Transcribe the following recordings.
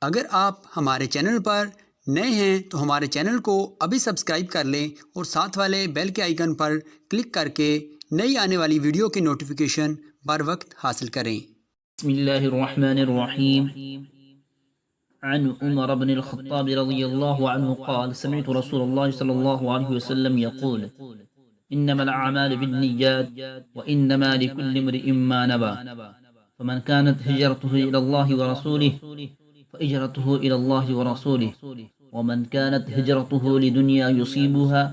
اگر آپ ہمارے چینل پر نئے ہیں تو ہمارے چینل کو ابھی سبسکرائب کر لیں اور ساتھ والے بیل کے آئیکن پر کلک کر کے نئی آنے والی ویڈیو کی نوٹیفیکیشن بر وقت حاصل کریں۔ بسم اللہ الرحمن الرحیم عن عمر بن الخطاب رضی اللہ عنہ قال سمعت رسول اللہ صلی اللہ علیہ وسلم يقول انما الاعمال بالنیات وانما لكل امرئ ما نوى فمن كانت هجرته الى الله ورسوله فهجرته الى الله ورسوله ومن كانت هجرته لدنيا يصيبها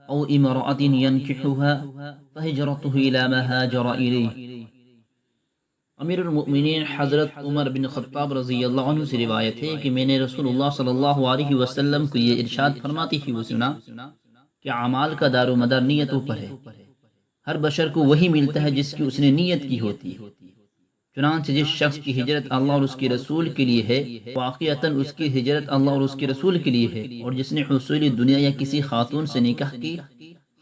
او امرأة ينكحها فهجرته الى ما هاجر اليه۔ امیر المؤمنین حضرت عمر بن خطاب رضی اللہ عنہ سے روایت ہے کہ میں نے رسول اللہ صلی اللہ علیہ وسلم کو یہ ارشاد فرماتے ہوئے سنا کہ اعمال کا دار و مدار نیتوں پر ہے۔ ہر بشر کو وہی ملتا ہے جس کی اس نے نیت کی ہوتی ہے۔ چنانچہ جس شخص کی ہجرت اللہ اور اس کے رسول کے لیے ہے واقعتاً اس کی ہجرت اللہ اور اس کے رسول کے لیے ہے، اور جس نے حصول دنیا یا کسی خاتون سے نکاح کی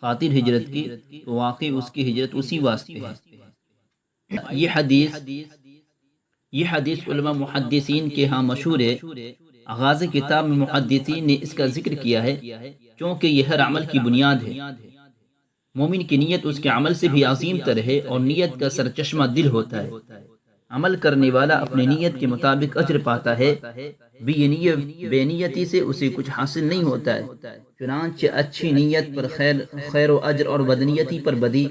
خاطر ہجرت کی تو واقعی اس کی ہجرت اسی واسطے ہے۔ یہ حدیث علماء محدثین کے ہاں مشہور ہے۔ آغاز کتاب میں محدثین نے اس کا ذکر کیا ہے چونکہ یہ ہر عمل کی بنیاد ہے۔ مومن کی نیت اس کے عمل سے بھی عظیم تر ہے، اور نیت کا سرچشمہ دل ہوتا ہے۔ عمل کرنے والا اپنی نیت کے مطابق اجر پاتا ہے، بے نیتی سے اسے کچھ حاصل نہیں ہوتا ہے۔ چنانچہ اچھی نیت پر خیر و اجر اور بدنیتی پر بدی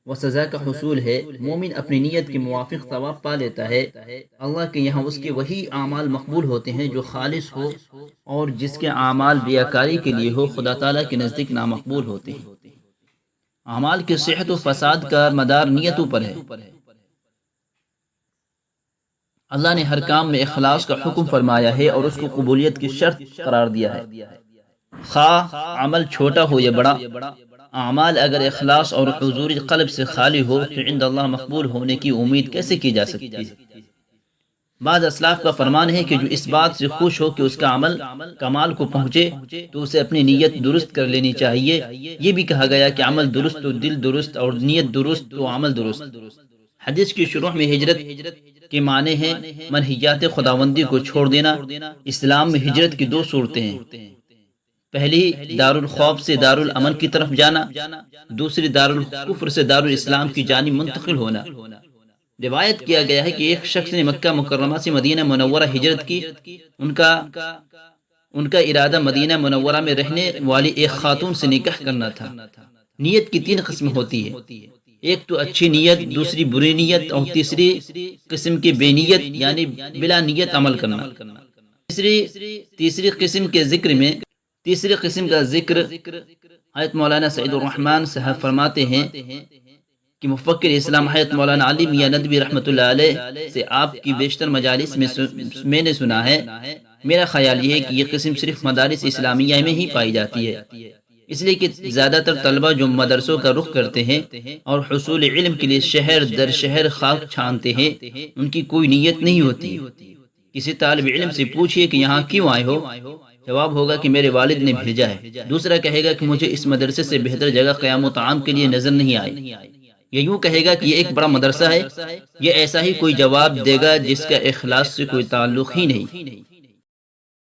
و سزا کا حصول ہے۔ مومن اپنی نیت کے موافق ثواب پا لیتا ہے۔ اللہ کے یہاں اس کے وہی اعمال مقبول ہوتے ہیں جو خالص ہو، اور جس کے اعمال ریاکاری کے لیے ہو خدا تعالیٰ کے نزدیک نامقبول ہوتے ہیں۔ اعمال کی صحت و فساد کا مدار نیتوں پر ہے۔ اللہ نے ہر کام میں اخلاص کا حکم فرمایا ہے اور اس کو قبولیت کی شرط قرار دیا ہے، خواہ عمل چھوٹا ہو یا بڑا۔ اعمال اگر اخلاص اور حضور قلب سے خالی ہو تو عند اللہ مقبول ہونے کی امید کیسے کی جا سکتی ہے؟ بعض اسلاف کا فرمان ہے کہ جو اس بات سے خوش ہو کہ اس کا عمل کمال کو پہنچے تو اسے اپنی نیت درست کر لینی چاہیے۔ یہ بھی کہا گیا کہ عمل درست تو دل درست، اور نیت درست تو عمل درست۔ حدیث کی شروع میں ہجرت کے معنی ہیں منہیات خداوندی کو چھوڑ دینا۔ اسلام میں ہجرت کی دو صورتیں ہیں، پہلی دار الخوف سے دار الامن کی طرف جانا، دوسری دار الکفر سے دار الاسلام کی جانب منتقل ہونا۔ روایت کیا گیا ہے کہ ایک شخص نے مکہ مکرمہ سے مدینہ منورہ ہجرت کی۔ ان کا ارادہ مدینہ منورہ میں رہنے والی ایک خاتون سے نکاح کرنا تھا۔ نیت کی تین قسم ہوتی ہے، ایک تو اچھی نیت، دوسری بری نیت، اور تیسری قسم کی بے نیت یعنی بلا نیت عمل کرنا۔ تیسری قسم کا ذکر حضرت مولانا سعید الرحمن صاحب فرماتے ہیں کہ مفکر اسلام حضرت مولانا علی میاں ندوی رحمۃ اللہ علیہ سے آپ کی بیشتر مجالس میں نے سنا ہے۔ میرا خیال یہ ہے کہ یہ قسم صرف مدارس اسلامیہ میں ہی پائی جاتی ہے، اس لیے کہ زیادہ تر طلبہ جو مدرسوں کا رخ کرتے ہیں اور حصول علم کے لیے شہر در شہر خاک چھانتے ہیں، ان کی کوئی نیت نہیں ہوتی۔ کسی طالب علم سے پوچھئے کہ یہاں کیوں آئے ہو، جواب ہوگا کہ میرے والد نے بھیجا ہے۔ دوسرا کہے گا کہ مجھے اس مدرسے سے بہتر جگہ قیام و طعام کے لیے نظر نہیں آئی۔ یا یوں کہے گا کہ یہ ایک بڑا مدرسہ ہے۔ یہ ایسا ہی کوئی جواب دے گا جس کا اخلاص سے کوئی تعلق ہی نہیں۔